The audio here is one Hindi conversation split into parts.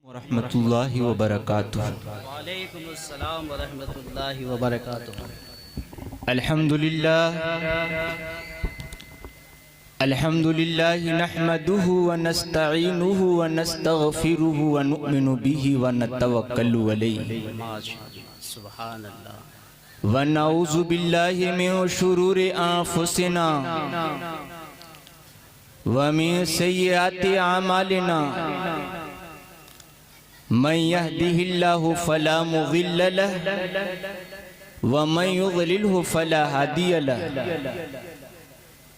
रहमतुल्लाहि व बरकातुहू। वालेकुमुस्सलाम व रहमतुल्लाहि व बरकातुहू। अल्हम्दुलिल्लाह अल्हम्दुलिल्लाहि नहमदुहु व नस्तईनुहु व नस्तगफिरुहु व नुमिनु बिही व नतवक्कलु अलैहि सुभानअल्लाह व नऊज़ु बिल्लाहि मिन शुरूरि अंफुसिना व मिन सय्यिआति अमालिना मन यहदिहिल्लाहु फला मुज़िल्ल लहु व मन युज़लिलहु फला हादिय लहु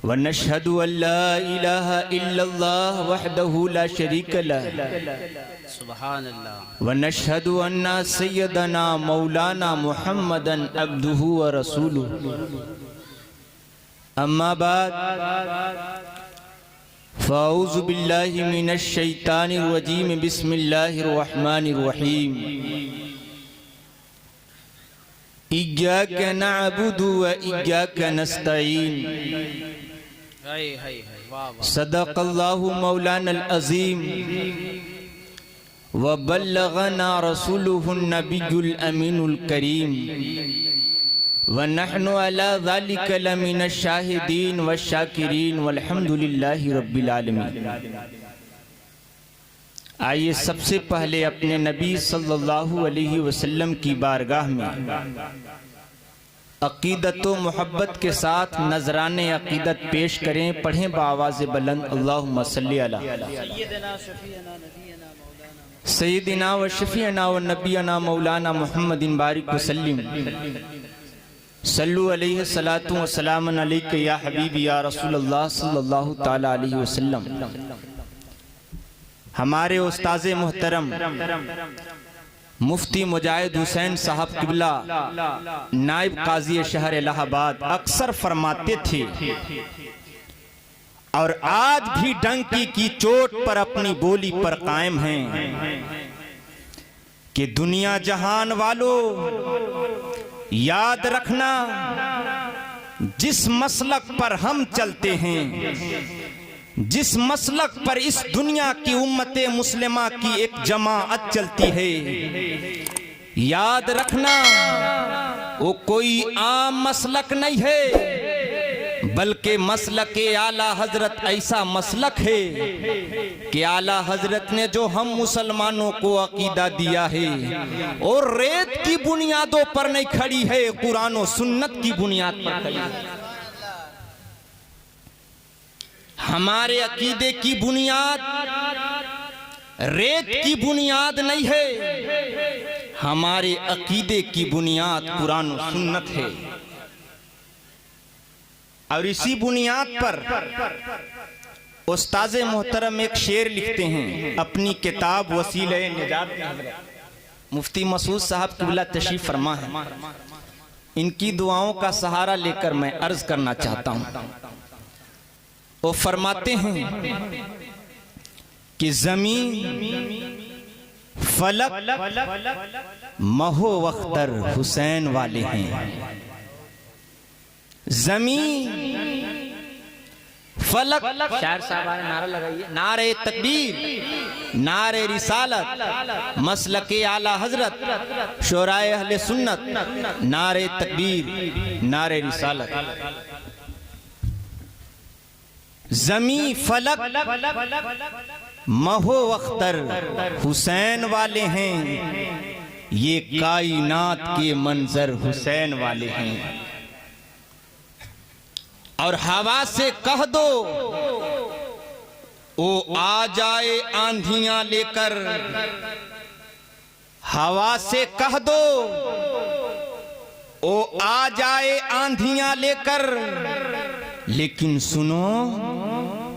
व नशहदु अल्ला इलाहा इल्लल्लाह वहदहु ला शरीक लहु सुभानअल्लाह व नशहदु अन्ना सय्यदना मौलाना मुहम्मदन अब्दुहु व रसूलुहु। अम्मा बाद फ़अऊज़ु बिल्लाहि मिनश शैतानिर रजीम बिस्मिल्लाहिर रहमानिर रहीम। इय्याका नअबुदु व इय्याका नस्तईन। सदक़ल्लाहु मौलानल अज़ीम व बल्लगना रसूलुहुन नबियुल अमीनुल करीम व नहनु अला ज़ालिका लमिनश शाहिदीन व शाकिरीन वल्हम्दुलिल्लाहि रब्बिल आलमीन। आइए सबसे पहले अपने नबी सल्लल्लाहु अलैहि वसल्लम की बारगाह में अक़ीदत व मोहब्बत के साथ नजराने अक़ीदत पेश करें। पढ़ें बाआवाज़ बुलंद अल्लाहुम्मा सल्ली अला सय्यदिना व शफ़ीअना व नबियना मौलाना मुहम्मदिन बारिक वसल्लिम सल्लु अलैहि सलातु व सलामुन अलैका या हबीबी या रसूलल्लाह सल्लल्लाहु ताला अलैहि वसल्लम। हमारे उस्ताज़े मोहतरम मुफ्ती मुजाहिद हुसैन साहब किबला नाइब काजी शहर इलाहाबाद अक्सर फरमाते थे और आज भी डंकी की चोट पर अपनी बोली पर कायम हैं कि दुनिया जहान वालों याद रखना, जिस मसलक पर हम चलते हैं, जिस मसलक पर इस दुनिया की उम्मते मुस्लिमा की एक जमाअत चलती है, याद रखना वो कोई आम मसलक नहीं है, बल्कि मसलक आला हजरत ऐसा मसलक है कि आला हजरत ने जो हम मुसलमानों को अकीदा दिया है और रेत की बुनियादों पर नहीं खड़ी है, कुरान और सुन्नत की बुनियाद पर खड़ी है। हमारे अकीदे की बुनियाद रेत की बुनियाद नहीं है, हमारे अकीदे की बुनियाद कुरान और सुन्नत है। और इसी बुनियाद पर उस्ताज़े मोहतरम एक शेर लिखते हैं अपनी किताब वसीले निजात में। मुफ्ती मसूद साहब किबला तशरीफ फरमा है, इनकी दुआओं का सहारा लेकर मैं अर्ज करना चाहता हूँ। वो फरमाते हैं कि ज़मीन फलक महो वख्तर हुसैन वाले हैं। ज़मीन फलक, शायर साहब आए नारा लगाइए, नारे तकबीर, नारे रिसालत, मसलके आला हजरत, शोराए अहले सुन्नत, नारे तकबीर, नारे रिसालत। ज़मीन फलक महो अख्तर हुसैन वाले हैं, ये कायनात के मंजर हुसैन वाले हैं। और हवा से कह दो वो आ जाए आंधियां लेकर, हवा से कह दो वो आ जाए आंधियां लेकर, लेकिन सुनो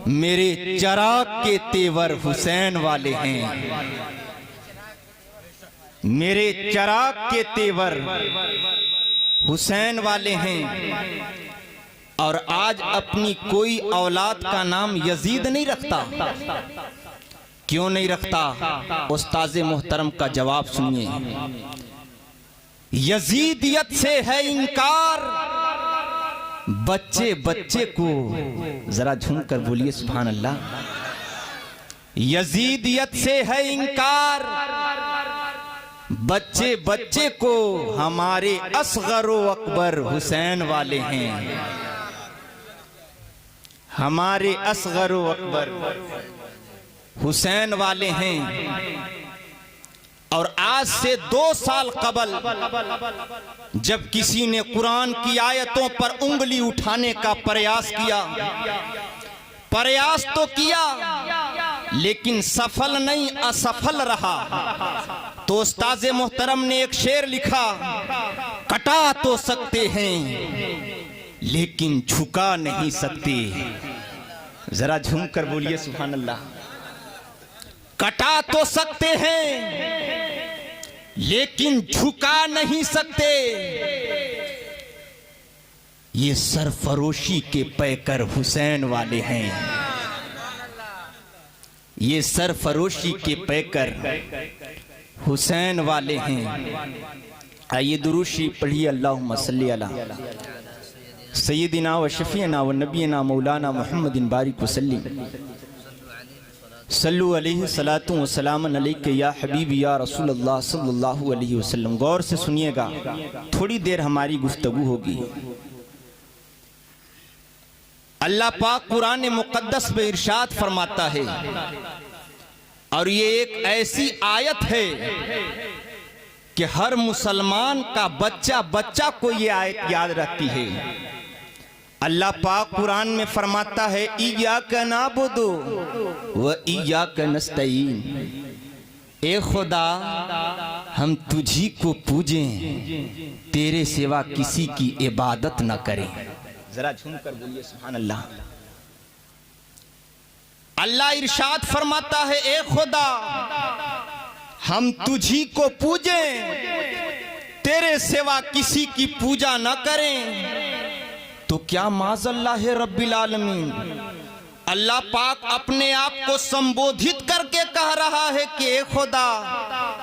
मेरे चराग के तेवर हुसैन वाले हैं, मेरे चराग के तेवर हुसैन वाले हैं। और आज अपनी कोई औलाद का नाम यजीद नहीं रखता, क्यों नहीं रखता? उस्ताज़े मोहतरम का जवाब सुनिए। यजीदियत से है इनकार, बच्चे बच्चे को, जरा झूम कर बोलिए सुभान अल्लाह। यजीदियत से है इनकार, बच्चे बच्चे को हमारे असगरो अकबर हुसैन वाले हैं, हमारे असगरो अकबर हुसैन वाले हैं। और आज से 2 साल कबल जब किसी ने कुरान की आयतों पर उंगली उठाने का प्रयास किया, प्रयास तो किया लेकिन सफल नहीं, असफल रहा, तो उस्ताद मोहतरम ने एक शेर लिखा, कटा तो सकते हैं लेकिन झुका नहीं सकते। जरा झूम कर बोलिए सुभान अल्लाह। कटा तो सकते हैं लेकिन झुका नहीं सकते। ये सरफरोशी के पैकर हुसैन वाले हैं, ये सरफरोशी के पैकर हुसैन वाले हैं। आइए दुरूद शरीफ पढ़िए, अल्लाहुम्मा सल्ली अला सय्यदिना व शफीना व नबीना मौलाना मुहम्मदिन बारिक वसल्लिम सल्लु अलैहि सलातु व सलामन अलैका या हबीबी या रसूल अल्लाह सल्लल्लाहु अलैहि वसल्लम। गौर से सुनिएगा, थोड़ी देर हमारी गुफ्तगू होगी। अल्लाह पाक कुरान मुक़द्दस में इरशाद फरमाता है, और ये एक ऐसी आयत है कि हर मुसलमान का बच्चा बच्चा को ये आयत याद रहती है। अल्लाह पाक कुरान में फरमाता है, इय्याका नअबुदु व इय्याका नस्तईन। ए खुदा, हम तुझी को पूजें, तेरे सिवा किसी की इबादत न करें। जरा झूम कर बोलिए सुभान अल्लाह। अल्लाह इरशाद फरमाता है, ए खुदा, हम तुझी को पूजें, तेरे सिवा किसी की पूजा न करें। तो क्या माज़अल्लाह रब्बिल आलमीन, अल्लाह पाक अपने आप को संबोधित करके कह रहा है कि ए खुदा,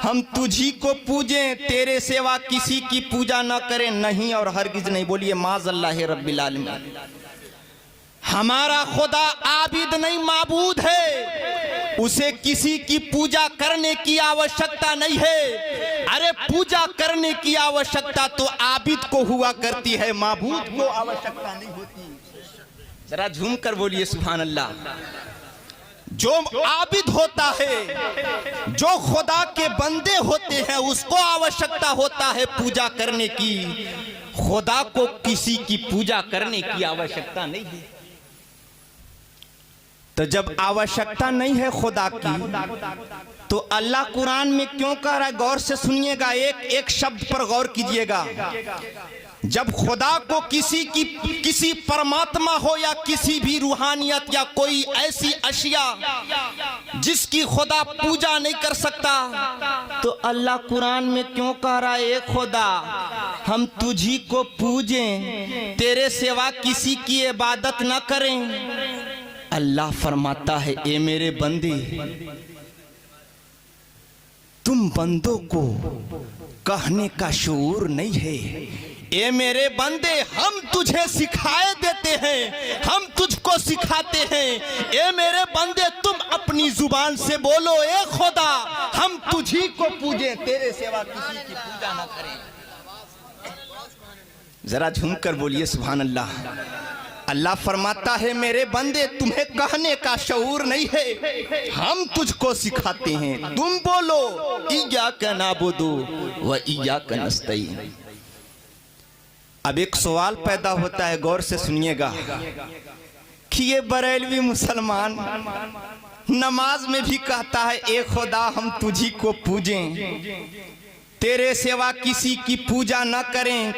हम तुझी को पूजें, तेरे सिवा किसी की पूजा न करें। नहीं और हरगिज नहीं, बोलिए माज़अल्लाह रब्बिल आलमीन। हमारा खुदा आबिद नहीं, माबूद है, उसे किसी की पूजा करने की आवश्यकता नहीं है। अरे पूजा करने की आवश्यकता तो आबिद को हुआ करती है, माबूद को आवश्यकता नहीं होती। जरा झूम कर बोलिए सुभान अल्लाह। जो आबिद होता है, जो खुदा के बंदे होते हैं, उसको आवश्यकता होता है पूजा करने की। खुदा को किसी की पूजा करने की आवश्यकता नहीं है। तो जब आवश्यकता नहीं है खुदा की, तो अल्लाह कुरान में क्यों कह रहा है? गौर से सुनिएगा, एक एक शब्द पर गौर कीजिएगा। जब खुदा को किसी परमात्मा हो या किसी भी रूहानियत या कोई ऐसी अशिया जिसकी खुदा पूजा नहीं कर सकता, तो अल्लाह कुरान में क्यों कह रहा है, ए खुदा, हम तुझी को पूजें, तेरे सिवा किसी की इबादत न करें। अल्लाह फरमाता है, ए मेरे बंदे, तुम बंदों को कहने का शऊर नहीं है। ए मेरे बंदे, हम तुझे सिखाए देते हैं, हम तुझको सिखाते हैं। ए मेरे बंदे, तुम अपनी जुबान से बोलो, ए खुदा, हम तुझी को पूजें, तेरे सिवा किसी की पूजा ना करें। जरा झूम कर बोलिए सुभान अल्लाह। अल्लाह फरमाता है, मेरे बंदे, तुम्हें कहने का शऊर नहीं है, हम तुझको सिखाते हैं। तुम बोलो, इय्याका नअबुदु व इय्याका नस्तईन। अब एक सवाल पैदा होता है, गौर से सुनिएगा, कि ये बरेलवी मुसलमान नमाज में भी कहता है, ए खुदा, हम तुझी को पूजें, तेरे सिवा किसी की पूजा न करें,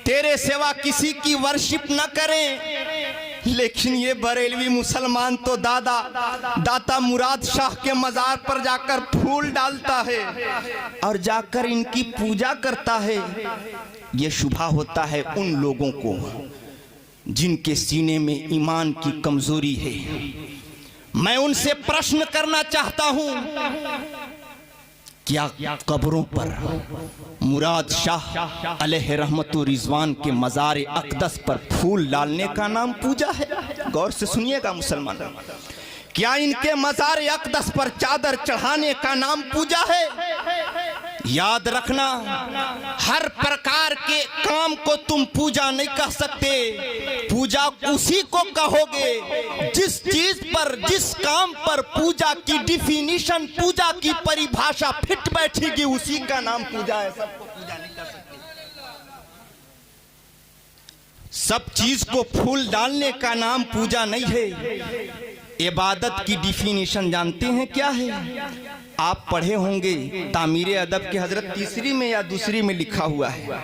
तेरे सिवा किसी की वर्शिप न करें। लेकिन ये बरेलवी मुसलमान तो दाता मुराद शाह के मजार पर जाकर फूल डालता है और जाकर इनकी पूजा करता है। ये शुभा होता है उन लोगों को जिनके सीने में ईमान की कमजोरी है। मैं उनसे प्रश्न करना चाहता हूं, क्या कब्रों पर मुराद शाह अलैहि रहमतु रिजवान के मज़ार अक़दस पर फूल डालने का नाम पूजा है? गौर से सुनिएगा मुसलमान, क्या इनके मज़ार अक़दस पर चादर चढ़ाने का नाम पूजा है? याद रखना, हर प्रकार के काम को तुम पूजा नहीं कह सकते। पूजा उसी को कहोगे जिस चीज पर, जिस काम पर पूजा की डिफिनीशन, पूजा की परिभाषा फिट बैठेगी, उसी का नाम पूजा है। सबको पूजा नहीं कर सकते। सब चीज को फूल डालने का नाम पूजा नहीं है। इबादत की डिफिनीशन जानते हैं क्या है? आप पढ़े होंगे तामीर अदब के हजरत तीसरी में या दूसरी में लिखा हुआ है,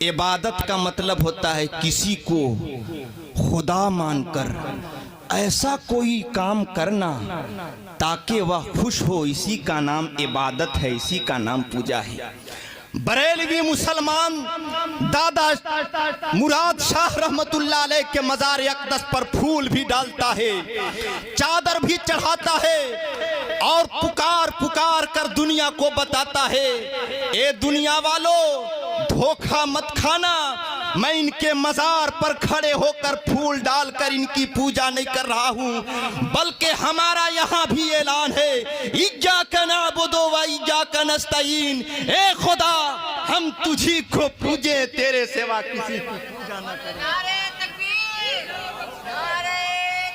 इबादत का मतलब होता है किसी को खुदा मानकर ऐसा कोई काम करना ताकि वह खुश हो, इसी का नाम इबादत है, इसी का नाम पूजा है। बरेलवी मुसलमान दादा मुराद शाह रहमतुल्लाह अलैह के मज़ार अक़दस पर फूल भी डालता है, चादर भी चढ़ाता है और पुकार पुकार कर दुनिया को बताता है, ए दुनिया वालों धोखा मत खाना, मैं इनके मज़ार पर खड़े होकर फूल डालकर इनकी पूजा नहीं कर रहा हूँ, बल्कि हमारा यहाँ भी ऐलान है, इय्याका नअबुदु व इय्याका नस्तईन, ए खुदा हम तुझी को पूजे, तेरे सिवा किसी की पूजा न करें। नारे तकबीर, नारे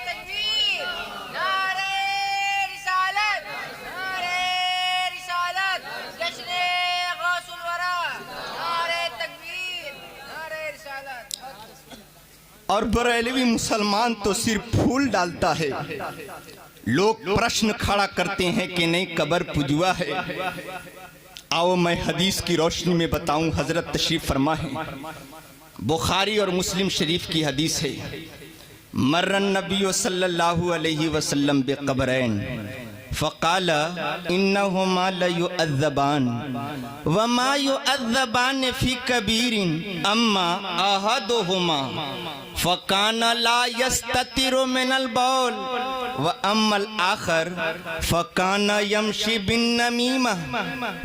तकबीर, नारे रिसालत, नारे रिसालत, जश्ने गौसुल वरा, नारे तकबीर, नारे रिसालत। और बरेलवी मुसलमान तो सिर्फ फूल डालता है। लोग प्रश्न खड़ा करते हैं कि नहीं कब्र पुजवा है। आओ मैं हदीस की रोशनी में बताऊं। हजरत तशरीफ फरमा है, बुखारी और मुस्लिम शरीफ की हदीस है, मर्रन नबी सल्लल्लाहु अलैहि वसल्लम बिक़ब्रैन फ़क़ाल इन्नहुमा लयुअज़्ज़बान वमा युअज़्ज़बान फ़ी कबीरिन अम्मा अहदुहुमा फ़कान ला यस्ततिरु मिनल बौल व अम्मल आखर फ़कान यमशी बिन नमीमा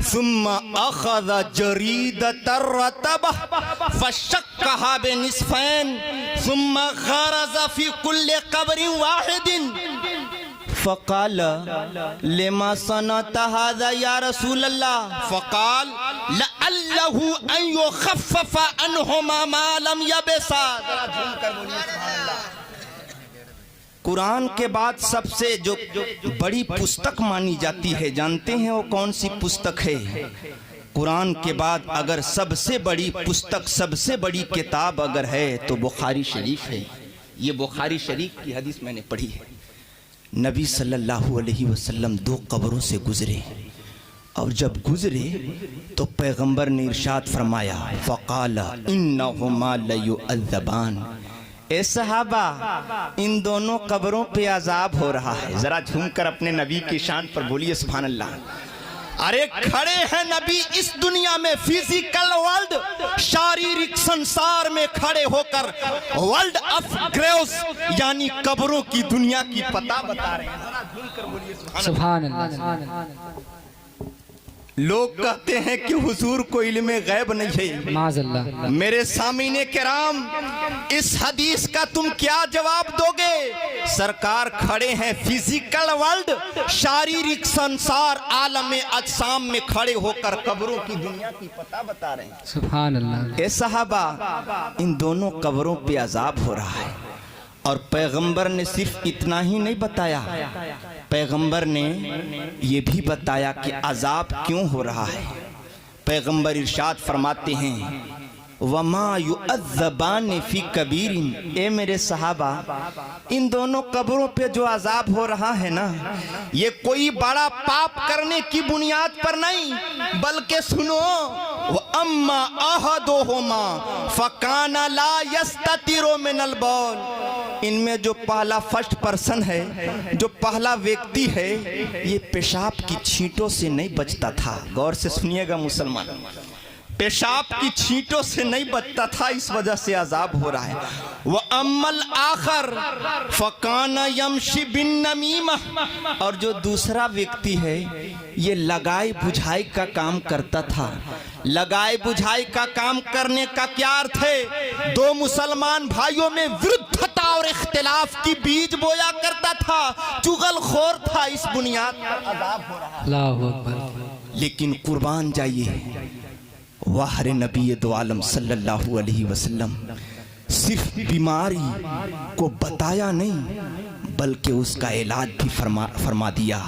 सुम्मा अख़ज़ जरीदतर रतबह फ़शक्कहा बिनिस्फ़ैन सुम्मा ग़रज़ फ़ी कुल्लि क़ब्रिन वाहिदिन फ़क़ाल लिमा सनअता हाज़ा या रसूल अल्लाह फ़क़ाल लअल्लहु अन युख़फ़फ़ अन्हुमा मा लम यबसा। कुरान के बाद सबसे जो बड़ी पुस्तक मानी जाती है, जानते हैं वो कौन सी पुस्तक है? कुरान के बाद अगर सबसे बड़ी पुस्तक, सबसे बड़ी किताब अगर है तो बुखारी शरीफ है। ये बुखारी शरीफ की हदीस मैंने पढ़ी है। नबी सल्लल्लाहु अलैहि वसल्लम दो कब्रों से गुजरे और जब गुजरे तो पैगंबर ने इरशाद फरमाया, फ़क़ाल इन्नहुमा लयुअज़्ज़बान, ए सहाबा इन दोनों कब्रों पे अजाब हो रहा है। जरा झूमकर अपने नबी की शान पर बोलिए सुभान अल्लाह। अरे खड़े हैं नबी इस दुनिया में, फिजिकल वर्ल्ड, शारीरिक संसार में खड़े होकर वर्ल्ड ऑफ ग्रेव्स यानी कब्रों की दुनिया की पता बता रहे हैं। जरा झूमकर बोलिए सुभान अल्लाह। लोग कहते हैं कि हुजूर को इल्मे गैब नहीं है। माज़अल्लाह। मेरे सामीने किराम, इस हदीस का तुम क्या जवाब दोगे? सरकार खड़े हैं फिजिकल वर्ल्ड, शारीरिक संसार, आलमे अजसाम में खड़े होकर कब्रों की दुनिया की पता बता रहे हैं। सुभान अल्लाह। ए सहाबा इन दोनों कब्रों पे अजाब हो रहा है। और पैगंबर ने सिर्फ इतना ही नहीं बताया, पैगंबर ने ये भी बताया कि अजाब क्यों हो रहा है। पैगंबर इरशाद फरमाते हैं, वमा युअज़्ज़बान फ़ी कबीरिन, ए मेरे सहाबा इन दोनों कब्रों पे जो अजाब हो रहा है ना, ये कोई बड़ा पाप करने की बुनियाद पर नहीं, बल्कि सुनो, व अम्मा अहदुहुमा फ़कान ला यस्ततिरु मिनल बौल, इनमें जो पहला फर्स्ट पर्सन है, जो पहला व्यक्ति है, ये पेशाब की छींटों से नहीं बचता था। गौर से सुनिएगा मुसलमान, पेशाब की छींटों से नहीं बचता था, इस वजह से अजाब हो रहा है। वह अम्मल आखर फ़कान यमशी बिन नमीमा, और जो दूसरा व्यक्ति है ये लगाई बुझाई का काम करता था। लगाई बुझाई का काम करने का क्या अर्थ है? दो मुसलमान भाइयों में विरुद्धता और इख्तिलाफ की बीज बोया करता था, चुगलखोर था, इस बुनियाद पर अजाब हो रहा है। अल्लाहु अकबर। लेकिन कुर्बान जाइए, वाहर नबी दो आलम सल्लल्लाहु अलैहि वसल्लम सिर्फ बीमारी को बताया नहीं बल्कि उसका इलाज भी फरमा दिया।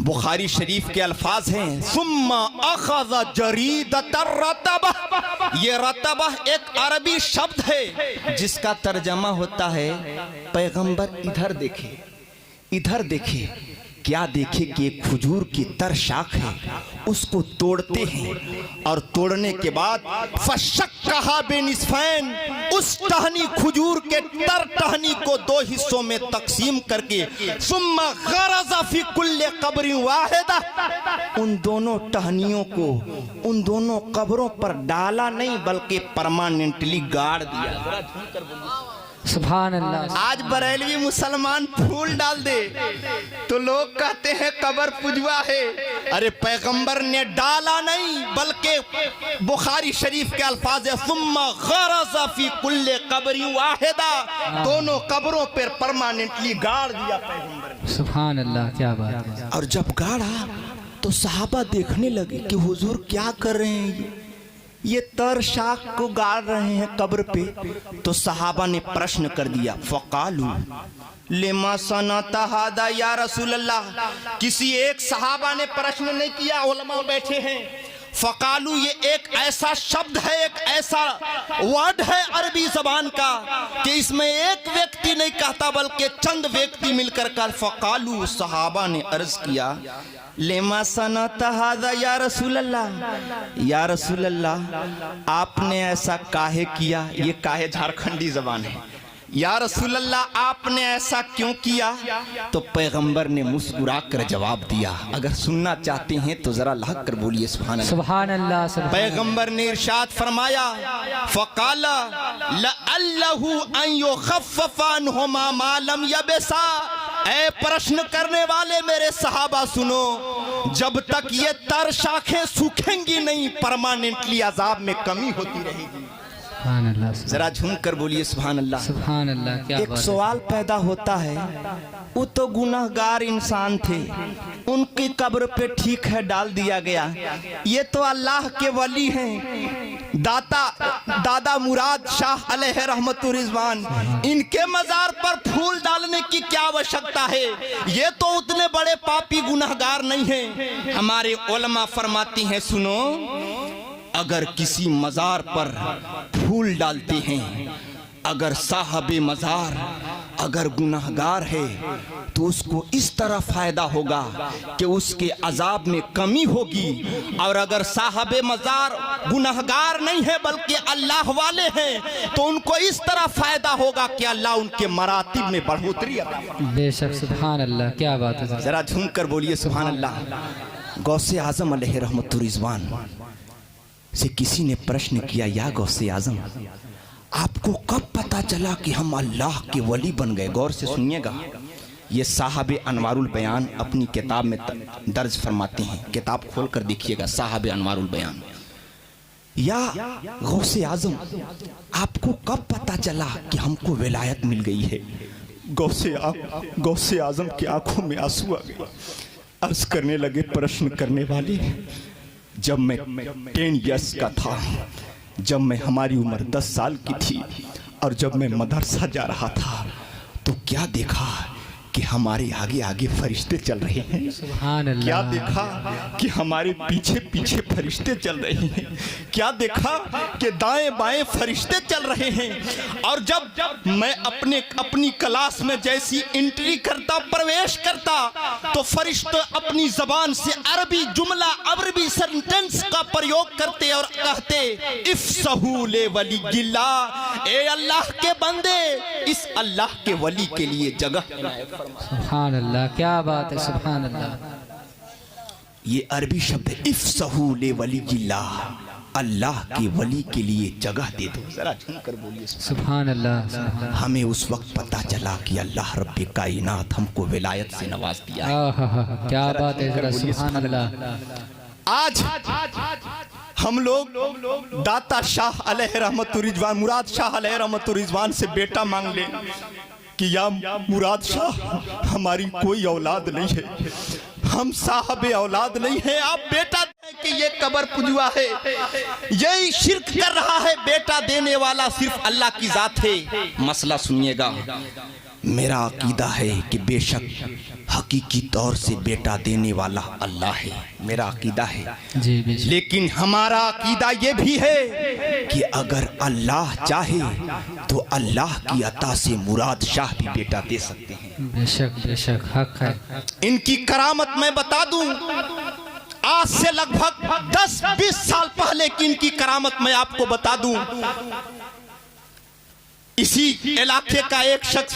बुखारी शरीफ के अल्फाज हैं, सुम्मा अखज़ जरीदतर रतबह। ये रतबह एक अरबी शब्द है जिसका तर्जमा होता है पैगंबर इधर देखे, इधर देखे। क्या देखे कि एक खजूर की तर शाख है, उसको तोड़ते हैं और तोड़ने के बाद फशक्कहा बिनिस्फैन, उस टहनी खजूर के तर टहनी को दो हिस्सों में तकसीम करके सुम्मा गरज़ा फी कुल्ले कब्रिन वाहिदा, उन दोनों टहनियों को उन दोनों कब्रों पर डाला नहीं बल्कि परमानेंटली गाड़ दिया। सुभान अल्लाह। आज बरेलवी मुसलमान फूल डाल दे तो लोग कहते हैं कब्र पुजवा है। अरे पैगंबर ने डाला नहीं बल्कि बुखारी शरीफ के अल्फाज है, सुम्मा गरज़ा फी कुल्ले कब्रि वाहिदा, दोनों कब्रों पर परमानेंटली गाड़ दिया पैगंबर ने। सुभान अल्लाह, क्या बात है। और जब गाड़ा तो सहाबा देखने लगे कि हुजूर क्या कर रहे हैं, ये तर शाख को गाड़ रहे हैं कब्र पे। तो सहाबा ने प्रश्न कर दिया, फ़क़ालू लिमा सनता हादा या रसूल अल्लाह। किसी एक सहाबा ने प्रश्न नहीं किया, उलमा बैठे हैं। फ़क़ालू ये एक ऐसा शब्द है, एक ऐसा वर्ड है अरबी ज़बान का कि इसमें एक व्यक्ति नहीं कहता बल्कि चंद व्यक्ति मिलकर कर। फ़क़ालू, सहाबा ने अर्ज किया, लेमा सनता हादा या रसूल अल्लाह, या रसूल अल्लाह आपने ऐसा काहे किया। ये काहे झारखंडी ज़बान है। या रसूल अल्लाह आपने ऐसा क्यों किया। तो पैगंबर ने मुस्कुरा कर जवाब दिया। अगर सुनना चाहते हैं तो जरा लहक कर बोलिए सुभान अल्लाह। सुभान अल्लाह, सुभान। पैगंबर ने इरशाद फरमाया, फ़क़ाला लअल्लहु अन युख़फ़फ़ अन्हुमा मा लम यबसा। ऐ प्रश्न करने वाले मेरे सहाबा सुनो, जब तक ये तर शाखें सूखेंगी नहीं परमानेंटली अजाब में कमी होती रहेगी। सुभान अल्लाह। जरा झूम कर बोलिए सुभान अल्लाह। सुभान अल्लाह, क्या एक बात है। सवाल पैदा होता है, वो तो गुनाहगार इंसान थे, उनकी कब्र पे ठीक है डाल दिया गया। ये तो अल्लाह के वली हैं, दादा मुराद शाह अलैहि रहमतुर रिज़वान, इनके मजार पर फूल डालने की क्या आवश्यकता है। ये तो उतने बड़े पापी गुनाहगार नहीं हैं। हमारे उलमा फरमाती हैं, सुनो, अगर किसी मजार पर फूल डालते हैं, अगर साहबे मजार अगर गुनाहगार है तो उसको इस तरह फायदा होगा कि उसके अजाब में कमी होगी, और अगर साहबे मजार गुनाहगार नहीं है बल्कि अल्लाह वाले हैं तो उनको इस तरह फायदा होगा कि अल्लाह उनके मरातिब में बढ़ोतरी अता फरमाए। बेशक, सुभान अल्लाह, क्या बात है। जरा झूम कर बोलिए सुभान अल्लाह। गौसे आजम अलैहि रहमतुर रिज़वान से किसी ने प्रश्न किया, या गौसे आजम आपको कब पता चला कि हम अल्लाह के वली बन गए। गौर से सुनिएगा, ये साहबे अनवारुल बयान अपनी किताब में दर्ज फरमाते हैं। किताब खोल कर देखिएगा, साहबे अनवारुल बयान। या गौसे आजम आपको कब पता चला कि हमको विलायत मिल गई है। गौसे आजम की आंखों में आंसू आ गए। अर्ज करने लगे, प्रश्न करने वाले, जब मैं 10 इयर्स का था, जब मैं हमारी उम्र 10 साल की थी और जब मैं मदरसा जा रहा था तो क्या देखा कि हमारे आगे आगे फरिश्ते चल रहे हैं। सुभान अल्लाह। क्या देखा कि हमारे पीछे पीछे फरिश्ते चल रहे हैं। क्या देखा कि दाएं बाएं फरिश्ते चल रहे हैं। और जब मैं अपनी क्लास में जैसी एंट्री करता, प्रवेश करता, तो फरिश्ते अपनी जबान से अरबी जुमला, अरबी सेंटेंस का प्रयोग करते और कहते, इफ्सहू ले वली गिल्ला, ए अल्लाह के बंदे इस अल्लाह के वली के लिए जगह बनाए। सुभान अल्लाह, क्या बात है। सुभान अल्लाह। ये अरबी शब्द है, इफ्सहू ले वली गिल्ला, अल्लाह के वली के लिए जगह दे दो। जरा झूम कर बोलिए सुभान अल्लाह। हमें उस वक्त पता चला कि अल्लाह रब्बे कायनात हमको विलायत से नवाज दिया है। क्या बात है। जरा सुभान अल्लाह। आज हम लोग दाता शाह अलैहि रहमतुर रिज़वान, मुराद शाह अलैहि रहमतुर रिज़वान से बेटा मांग ले कि या मुराद शाह हमारी कोई औलाद नहीं है, हम साहब औलाद नहीं है, आप बेटा है कि ये कबर पुजवा है, यही शिर्क कर रहा है। बेटा देने वाला सिर्फ अल्लाह की जात है। मसला सुनिएगा, मेरा अकीदा है कि बेशक हकीकी तौर से बेटा देने वाला अल्लाह है, मेरा अकीदा है जी बेशक। लेकिन हमारा अकीदा ये भी है कि अगर अल्लाह चाहे तो अल्लाह की अता से मुराद शाह भी बेटा दे सकते हैं। बेशक बेशक हक है। इनकी करामत मैं बता दूं, आज से लगभग 10-20 साल पहले की इनकी करामत मैं आपको बता दूं। इसी इलाके का एक शख्स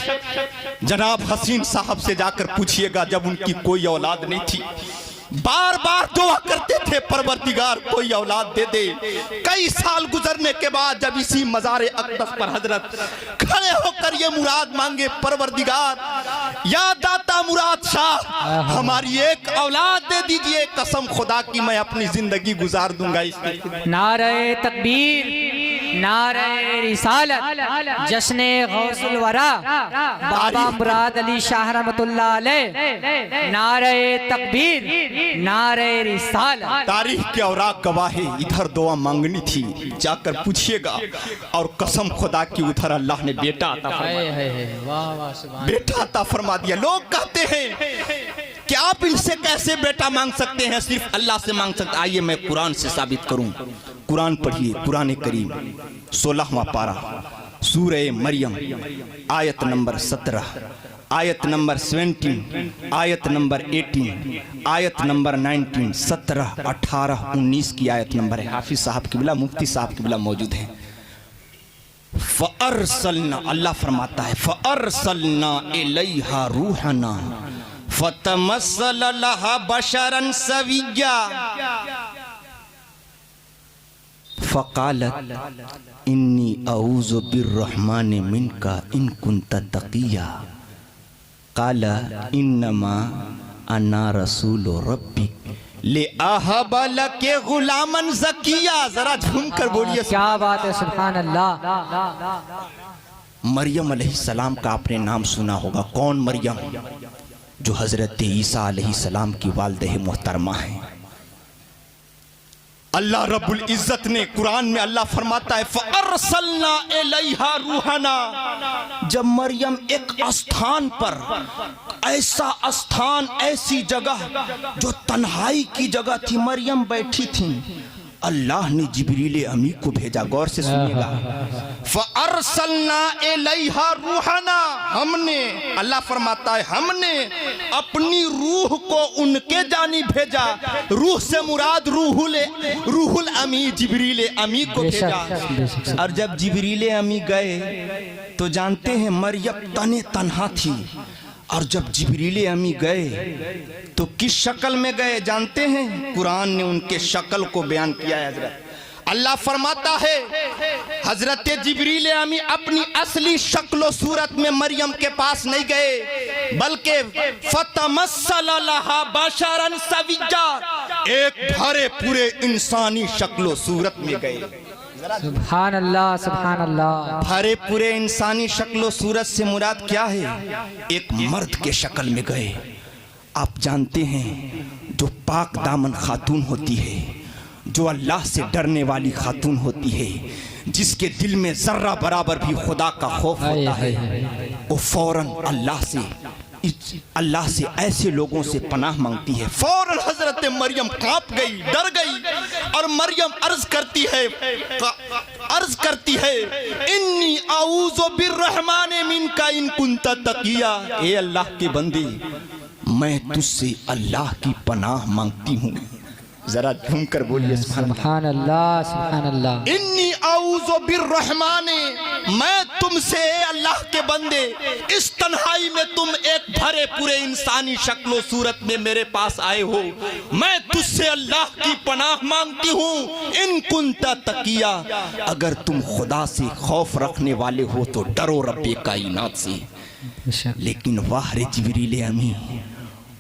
जनाब हसीन साहब से जाकर पूछिएगा, जब उनकी कोई औलाद नहीं थी, बार बार दुआ करते थे परवरदिगार कोई औलाद दे दे। कई साल गुजरने के बाद जब इसी मज़ारे अक़दस पर हजरत खड़े होकर ये मुराद मांगे, परवरदिगार या दाता मुराद शाह हमारी एक औलाद दे दीजिए, कसम खुदा की मैं अपनी जिंदगी गुजार दूंगा इसकी। नारे तकबीर, नारे रिसालत, जश्ने गौसुल वरा, बाबा मुराद अली शाह रहमतुल्लाह अलैह। नारे तकबीर, नारे रिसालत। तारीख के औराक गवाह है, इधर दुआ मांगनी थी, जाकर पूछिएगा। और कसम खुदा की उधर अल्लाह ने बेटा अता फरमा, बेटा अता फरमा दिया। लोग कहते हैं कि आप इनसे कैसे बेटा मांग सकते हैं, सिर्फ अल्लाह से मांग सकते। आइए मैं कुरान से साबित करूं। कुरान पढ़िए, कुरान करीम 16वां पारा, सूरह मरियम, आयत नंबर 17, आयत नंबर 17, आयत नंबर 18, आयत नंबर 19, 17, 18, 19 की आयत नंबर है। हाफिज साहब किबला, मुफ्ती साहब किबला मौजूद हैं। फ़अरसलना, अल्लाह फरमाता है, फ़अरसलना इलैहा रूहना फ़तमस्सल लहा बशरन सविय्या फ़क़ालत इन्नी अऊज़ु बिर्रहमानि मिनका इन कुन्त तक़िया क़ाला इन्नमा अन्ना रसूलु रब्बिक ले अहब लके गुलामन ज़किया। जरा झूम कर बोलिए क्या बात है, सुभान अल्लाह। मरियम अलैहिस्सलाम का आपने नाम सुना होगा। कौन मरियम? जो हजरत ईसा अलैहिस्सलाम की वालिदा मोहतरमा है। अल्लाह रब्बुल इज्जत ने कुरान में अल्लाह फरमाता है फ़अरसलना इलैहा रूहना। जब मरियम एक स्थान पर, ऐसा स्थान, ऐसी जगह जो तन्हाई की जगह थी, मरियम बैठी थी, अल्लाह ने जिब्रील अमी को भेजा। गौर से सुनिएगा, फ़अरसलना इलैहा रूहना, हमने, अल्लाह फरमाता है हमने अपनी रूह को उनके जानी भेजा। रूह से मुराद रूहुल अमी, जिब्रील अमी को भेजा। और जब जिब्रील अमी गए तो जानते हैं मरियम तने तन्हा थी। और जब जिब्रील अमी गए तो किस शक्ल में गए जानते हैं? कुरान ने उनके शक्ल को बयान किया है। हजरत अल्लाह फरमाता है हजरत जिब्रील अमी अपनी असली शक्ल सूरत में मरियम के पास नहीं गए, बल्कि फतमस्सल लहा बशरन सविय्या, एक भरे पूरे इंसानी शक्ल सूरत में गए। सुभान अल्लाह, सुभान अल्लाह। भरे पूरे इंसानी शक्ल सूरत से मुराद क्या है? एक मर्द के शक्ल में गए। आप जानते हैं जो पाक दामन खातून होती है, जो अल्लाह से डरने वाली खातून होती है, जिसके दिल में जर्रा बराबर भी खुदा का खौफ होता है, वो फौरन अल्लाह से ऐसे लोगों से पनाह मांगती है। फौरन हजरत मरियम कांप गई, डर गई। और मरियम अर्ज करती है इन्नी अऊज़ु बिर्रहमानि मिनका इन कुन्त तक़िया। ए अल्लाह के बंदे, मैं तुझसे अल्लाह की पनाह मांगती हूँ। जरा झूम कर बोलिए सुभान अल्लाह, सुभान अल्लाह। इन्नी अऊज़ु बिर्रहमानि, मैं तुमसे अल्लाह के बंदे, इस तन्हाई में तुम एक भरे पूरे इंसानी शक्लो सूरत में मेरे पास आए हो, मैं तुझसे अल्लाह की पनाह मांगती हूँ। इन कुन्त तक़िया, अगर तुम खुदा से खौफ रखने वाले हो तो डरो रब्बे कायनात से। लेकिन वाह रे जिब्रील अमी,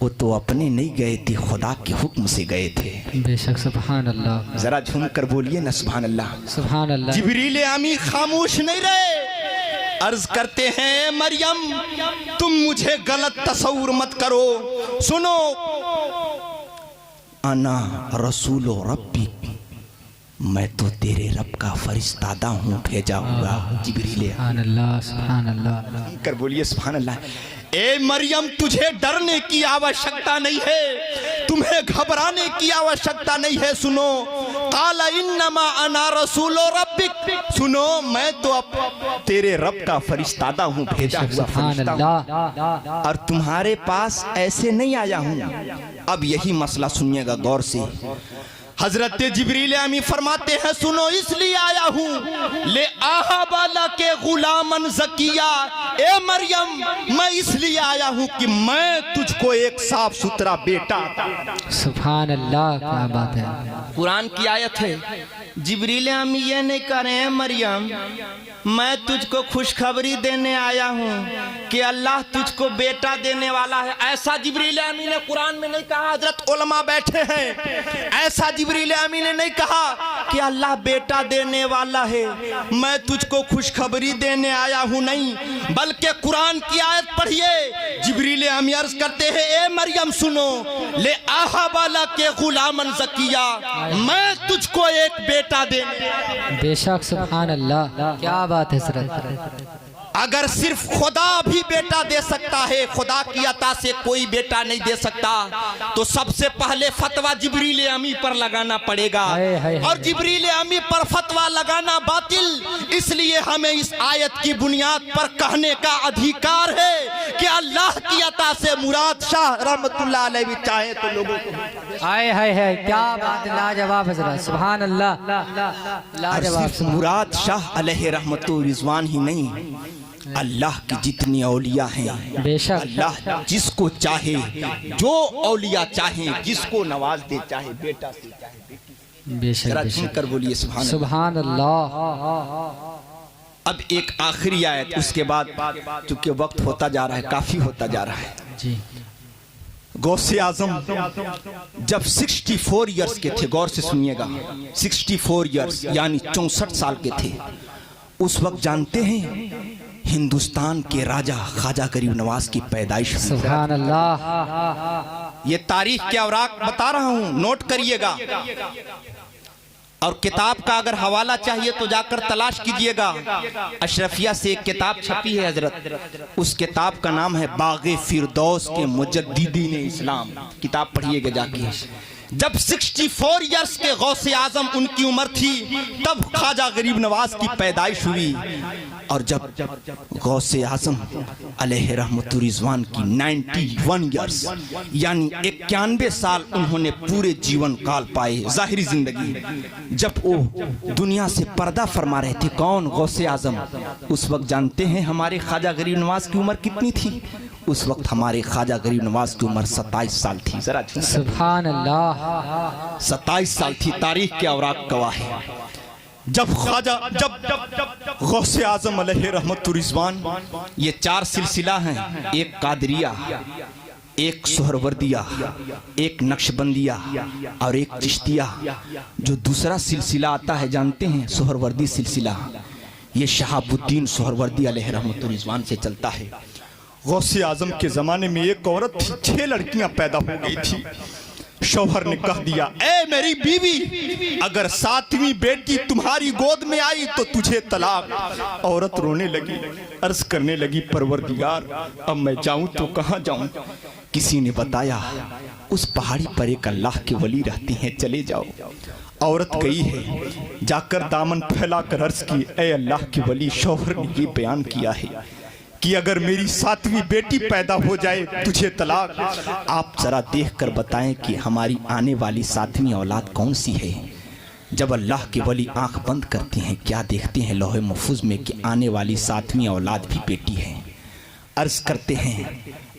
वो तो अपने नहीं गए थे, खुदा के हुक्म से गए थे। बेशक, सुभान अल्लाह। जरा झूम कर बोलिए ना सुभान अल्लाह, सुभान अल्लाह। जिब्रील आमी खामोश नहीं रहे, अर्ज करते हैं मरियम तुम मुझे गलत तस्वुर मत करो। सुनो, अना रसूल रब्बिक, मैं तो तेरे रब का फरिश्तादा हूँ, भेजा हुआ जिब्रील। सुभान अल्लाह सुभान अल्लाह। कर बोलिए सुभान अल्लाह। ए मरियम, तुझे डरने की आवश्यकता नहीं है, तुम्हें घबराने की आवश्यकता नहीं है। सुनो, काला इन्नमा अना रसूल रब्बिक, सुनो मैं तो अब तेरे रब का फरिश्तादा हूँ, भेजा हुआ सुभान फरिश्ता हूँ, अल्लाह। और तुम्हारे पास ऐसे नहीं आया हूँ। अब यही मसला सुनिएगा गौर से। हजरत जिब्रील अमी फरमाते हैं, सुनो इसलिए आया हूँ, ले आहाबाला के गुलामन ज़किया, ए मरियम मैं इसलिए आया हूँ कि मैं तुझको एक साफ सुथरा बेटा। सुभान अल्लाह, क्या बात है। कुरान की आयत है। जिब्रील अमी ये नहीं कह रहे हैं मरियम मैं तुझको खुशखबरी देने आया हूँ कि अल्लाह तुझको बेटा देने वाला है, ऐसा जिब्रील अमी ने कुरान में नहीं कहा। हजरत उलमा बैठे हैं, ऐसा जिब्रील अमी ने नहीं कहा कि अल्लाह बेटा देने वाला है, मैं तुझको खुशखबरी देने आया हूँ, नहीं, बल्कि कुरान की आयत पढ़िए। जिब्रील अमी अर्ज करते हैं, ए मरियम सुनो, ले आहाबाला के गुलामन ज़किया, मैं तुझको एक बेटा देने। बेशक सुभान अल्लाह, क्या बात है सर। अगर सिर्फ खुदा भी बेटा दे सकता है, खुदा की अता से कोई बेटा नहीं दे सकता, तो सबसे पहले फतवा जिब्रील अमी पर लगाना पड़ेगा। और जिब्रील अमी पर फतवा लगाना बातिल, इसलिए हमें इस आयत की बुनियाद पर कहने का अधिकार है कि अल्लाह की अता से मुराद शाह रहमतुल्लाह अलैह भी चाहे तो लोगों को। आए हाय है, क्या बात है, लाजवाब हजरत, सुभान अल्लाह, लाजवाब। सिर्फ मुराद शाह अलैहि रहमतुर रिजवान ही नहीं, अल्लाह की जितनी औलिया हैं, बेशक अल्लाह जिसको चाहे, जो औलिया चाहे, जिसको नवाज दे, चाहे बेटा से चाहे बेटी। बेशक जरा बेशक, कर बोलिए सुभान अल्लाह। सुभान अल्लाह। अब एक आखिरी आयत, उसके बाद चूंकि वक्त होता जा रहा है, काफी होता जा रहा है जी। गौसे आजम जब 64 इयर्स के थे, गौर से सुनिएगा, 64 इयर्स यानी 64 साल के थे, उस वक्त जानते हैं हिंदुस्तान के राजा ख्वाजा गरीब नवाज की पैदाइश हुई। सुभान अल्लाह। ये तारीख के औराक बता रहा हूं, नोट करिएगा। और किताब का अगर हवाला चाहिए तो जाकर तलाश कीजिएगा। अशरफिया से एक किताब छपी है हजरत, उस किताब का नाम है बाग़े फिरदौस के मुजद्दिदीन इस्लाम। किताब पढ़िएगा जाके। जब 64 इयर्स के गौसे आजम उनकी उम्र थी, तब ख्वाजा गरीब नवाज की पैदाइश हुई। और जब गौसे आजम अलैहि रहमतुर रिजवान की 91 इयर्स यानी 91 साल उन्होंने पूरे जीवन काल पाए, जाहिरी जिंदगी, जब वो दुनिया से पर्दा फरमा रहे थे। कौन? गौसे आजम। उस वक्त जानते हैं हमारे ख्वाजा गरीब नवाज की उम्र कितनी थी? उस वक्त हमारे ख्वाजा गरीब नवाज की उम्र 27 साल थी। जरा सुभान अल्लाह, 27 साल थी, तारीख के औराक गवाह है। जब ख्वाजा जब गौसे आजम अलैहि रहमतुर रिजवान, ये 4 सिलसिला हैं, एक कादरिया, एक सोहरवर्दिया, एक नक्शबंदिया और एक चिश्तिया। जो दूसरा सिलसिला आता है जानते हैं, सोहरवर्दी सिलसिला, ये शहाबुद्दीन सोहरवर्दी अलैहि रहमतुर रिजवान से चलता है। गौसे आजम के जमाने में एक औरत थी, 6 लड़कियां पैदा हो गई थी। शौहर ने कह दिया, ए मेरी बीवी, अगर 7वीं बेटी तुम्हारी गोद में आई तो तुझे तलाक। औरत रोने लगी, अर्ज करने लगी, परवरदिगार अब मैं जाऊं तो कहां जाऊं? किसी ने बताया उस पहाड़ी पर एक अल्लाह के वली रहती हैं, चले जाओ। औरत गई है, जाकर दामन फैलाकर अर्ज की, ए अल्लाह के वली, शौहर ने ये बयान किया है कि अगर मेरी 7वीं बेटी पैदा हो जाए तुझे तलाक। आप जरा देखकर बताएं कि हमारी आने वाली 7वीं औलाद कौन सी है? जब अल्लाह के वली आंख बंद करते हैं, क्या देखते हैं लौहे महफूज में कि आने वाली 7वीं औलाद भी बेटी है। अर्ज करते हैं,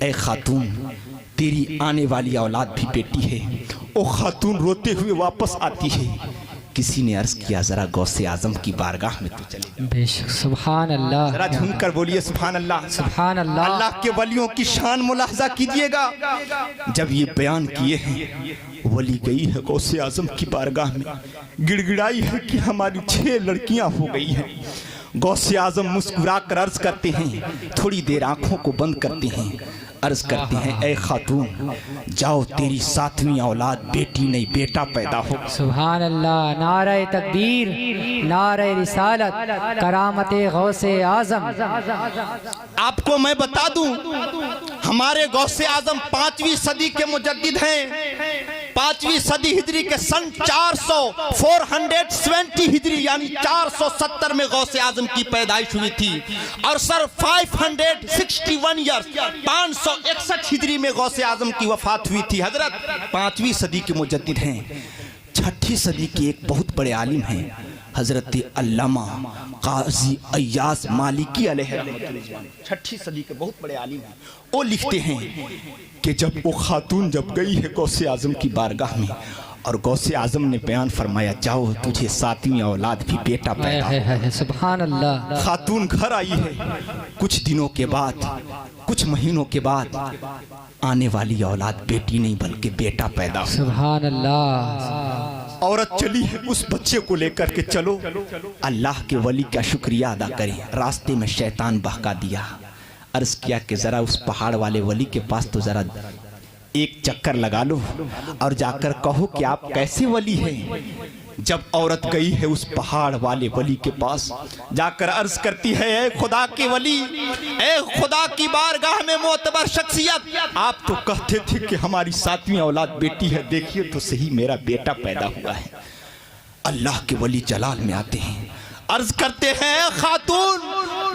ए खातून, तेरी आने वाली औलाद भी बेटी है। ओ खातून रोते हुए वापस आती है। किसी ने अर्ज किया, जरा गौसे आजम की बारगाह में तो चले। बेशक सुभान अल्लाह, जरा झूमकर बोलिए सुभान अल्लाह। सुभान अल्लाह। अल्लाह के वलियों की शान मुलाहजा कीजिएगा। जब ये बयान किए हैं, वली गई है गौसे आजम की बारगाह में, गिड़गिड़ाई है कि हमारी 6 लड़कियां हो गई हैं। गौसे आजम मुस्कुरा कर अर्ज करते हैं, थोड़ी देर आंखों को बंद करते हैं, अर्ज करते हैं, ऐ खातून जाओ, तेरी 7वीं औलाद बेटी नहीं बेटा पैदा हो। सुभान अल्लाह। नारे तकबीर, नारे रिसालत, करामते गौसे आजम। आपको मैं बता दूं, हमारे गौसे आजम 5वीं सदी के मुजद्दिद हैं। 5वीं सदी हिजरी के सन 470 हिजरी यानी 470 में गौसे आजम की पैदाइश हुई थी और सर 561 ईयर्स 561 हिजरी में गौसे आजम की वफात हुई थी। हजरत 5वीं सदी के मुजद्दिद हैं। 6ठी सदी के एक बहुत बड़े आलिम हैं हजरत अल्लामा काजी अय्याज मालिकी अलैहिर्रहमतुल्लाह। 6ठी सदी के बहुत बड़े आलिम हैं। वो लिखते हैं कि जब वो खातून जब गई है गौसे आजम की बारगाह में और गौसे आजम ने बयान फरमाया, जाओ तुझे 7वीं औलाद भी बेटा पैदा हो। सुभान अल्लाह। खातून घर आई है। कुछ दिनों के बाद, कुछ महीनों के बाद आने वाली औलाद बेटी नहीं बल्कि बेटा पैदा हो। सुभान अल्लाह। औरत चली है उस बच्चे को लेकर के, चलो अल्लाह के वली का शुक्रिया अदा करें। रास्ते में शैतान बहका दिया। अर्ज किया कि जरा उस पहाड़ वाले वली के पास तो जरा एक चक्कर लगा लो और जाकर कहो कि आप कैसे वली हैं। जब औरत गई है उस पहाड़ वाले वली के पास, जाकर अर्ज करती है, ए खुदा के वली, ए खुदा की बारगाह में मोतबर शख्सियत, आप तो कहते थे कि हमारी 7वीं औलाद बेटी है, देखिए तो सही मेरा बेटा पैदा हुआ है। अल्लाह के वली जलाल में आते हैं, अर्ज करते हैं, खातून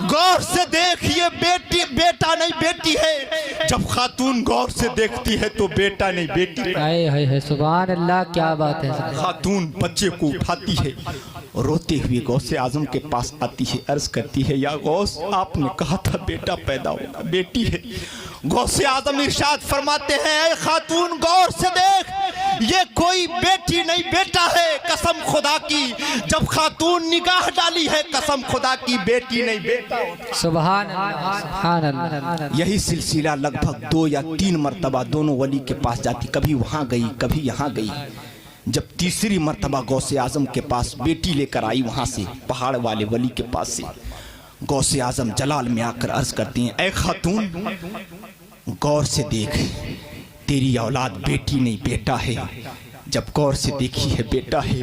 गौर से देखिए, बेटी बेटा नहीं बेटी है। जब खातून गौर से देखती है तो बेटा नहीं बेटी है। सुभान अल्लाह, क्या बात है। खातून बच्चे को उठाती है, रोते हुए गौसे आजम के पास आती है, अर्ज करती है, या गौस आपने कहा था बेटा पैदा होगा, बेटी है। गौसे आजम इरशाद फरमाते हैं, खातून गौर से देख, ये कोई बेटी नहीं बेटा है, कसम खुदा की। जब खातून निगाह डाली है, कसम खुदा की, बेटी नहीं बेटा। सुभान अल्लाह, सुभान अल्लाह। यही सिलसिला लगभग 2 या 3 मरतबा दोनों वली के पास जाती, कभी वहां गई कभी यहाँ गई। जब तीसरी मरतबा गौसे आजम के पास बेटी लेकर आई, वहां से पहाड़ वाले वली के पास से, गौसे आजम जलाल में आकर अर्ज करती हैं, ऐ खातून गौर से देख, तेरी औलाद बेटी नहीं बेटा है। जब गौर से देखी है बेटा है,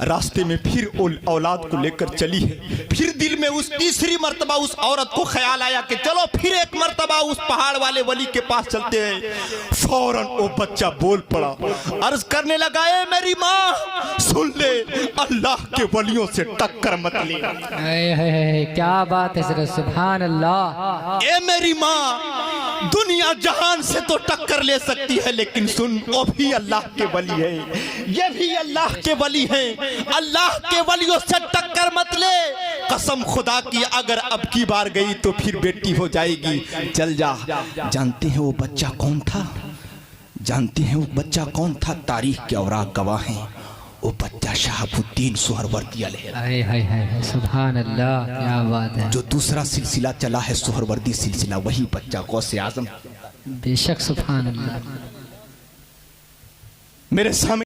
रास्ते में फिर औलाद को लेकर चली है। फिर दिल में उस तीसरी मर्तबा उस औरत को ख्याल आया कि चलो फिर एक मर्तबा उस पहाड़ वाले वली के पास चलते हैं। फौरन वो बच्चा बोल पड़ा, अर्ज करने लगा, ए मेरी माँ सुन ले, अल्लाह के वलियों से टक्कर मत ले। क्या बात है, सुभान अल्लाह। ए मेरी माँ, दुनिया जहान से तो टक्कर ले सकती है, लेकिन सुन, वो भी अल्लाह के वली है, ये भी अल्लाह के वली हैं। अल्लाह के वलियों से टक्कर मत ले, कसम खुदा की, अगर अब की बार गई तो फिर बेटी हो जाएगी, चल जा। जानते हैं वो बच्चा कौन था? जानते हैं वो बच्चा कौन था? तारीख के औराक गवाह हैं, वो बच्चा शहाबुद्दीन सुहरवर्दी अलैहि। सुभान अल्लाह, क्या बात है। जो दूसरा सिलसिला चला है सुहरवर्दी सिलसिला, वही बच्चा गौसे आजम। बेशक, सुभान अल्लाह। मेरे सामने